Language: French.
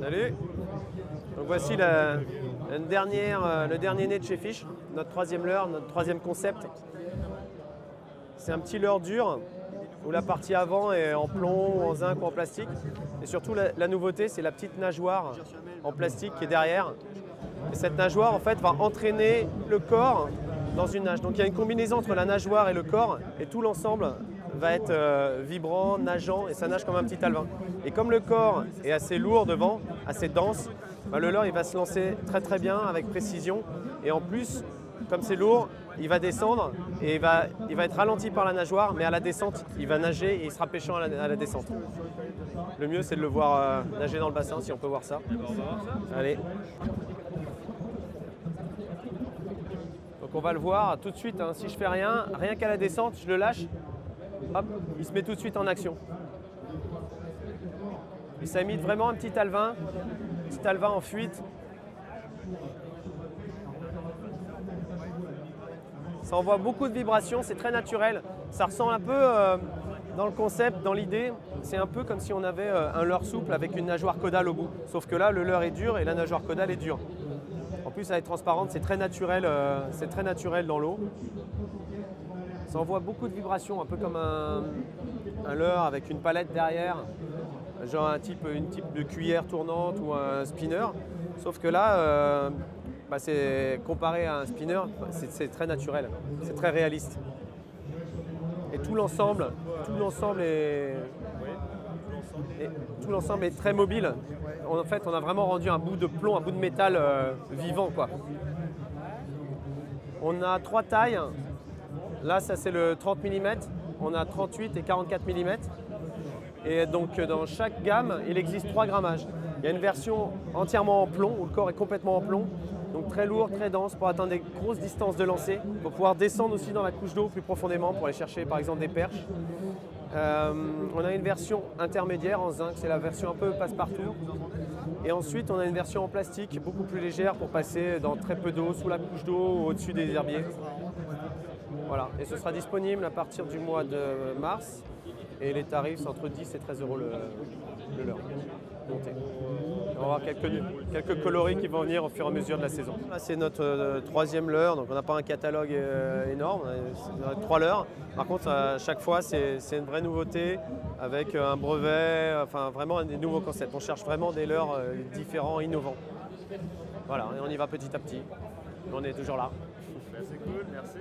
Salut. Donc voici le dernier né de chez Fish, notre troisième leurre, notre troisième concept. C'est un petit leurre dur où la partie avant est en plomb, en zinc ou en plastique. Et surtout la nouveauté, c'est la petite nageoire en plastique qui est derrière. Et cette nageoire en fait va entraîner le corps dans une nage. Donc il y a une combinaison entre la nageoire et le corps et tout l'ensemble va être vibrant, nageant et ça nage comme un petit alevin. Et comme le corps est assez lourd devant, assez dense, le leurre il va se lancer très bien avec précision et en plus comme c'est lourd, il va descendre et il va être ralenti par la nageoire mais à la descente il va nager et il sera pêchant à la descente. Le mieux c'est de le voir nager dans le bassin si on peut voir ça. Allez. Donc on va le voir tout de suite, hein. Si je fais rien qu'à la descente, je le lâche, hop, il se met tout de suite en action. Et ça imite vraiment un petit alevin en fuite. Ça envoie beaucoup de vibrations, c'est très naturel. Ça ressemble un peu dans le concept, dans l'idée, c'est un peu comme si on avait un leurre souple avec une nageoire caudale au bout. Sauf que là, le leurre est dur et la nageoire caudale est dure. En plus, elle est transparente, c'est très naturel dans l'eau. Ça envoie beaucoup de vibrations, un peu comme un leurre avec une palette derrière, genre une type de cuillère tournante ou un spinner. Sauf que là, c'est comparé à un spinner, c'est très naturel, c'est très réaliste. Et tout l'ensemble est très mobile. En fait, on a vraiment rendu un bout de plomb, un bout de métal vivant, quoi. On a 3 tailles. Là, ça c'est le 30 mm. On a 38 et 44 mm. Et donc, dans chaque gamme, il existe 3 grammages. Il y a une version entièrement en plomb, où le corps est complètement en plomb. Donc très lourd, très dense, pour atteindre des grosses distances de lancer. Pour pouvoir descendre aussi dans la couche d'eau plus profondément, pour aller chercher par exemple des perches. On a une version intermédiaire en zinc, c'est la version un peu passe-partout. Et ensuite, on a une version en plastique, beaucoup plus légère pour passer dans très peu d'eau, sous la couche d'eau, au-dessus des herbiers. Voilà, et ce sera disponible à partir du mois de mars. Et les tarifs, c'est entre 10 et 13 € le leurre monté. On va avoir quelques coloris qui vont venir au fur et à mesure de la saison. Là, c'est notre troisième leurre, donc on n'a pas un catalogue énorme, on a 3 leurres. Par contre, à chaque fois, c'est une vraie nouveauté avec un brevet, enfin vraiment des nouveaux concepts. On cherche vraiment des leurres différents, innovants. Voilà, et on y va petit à petit. On est toujours là. C'est cool, merci.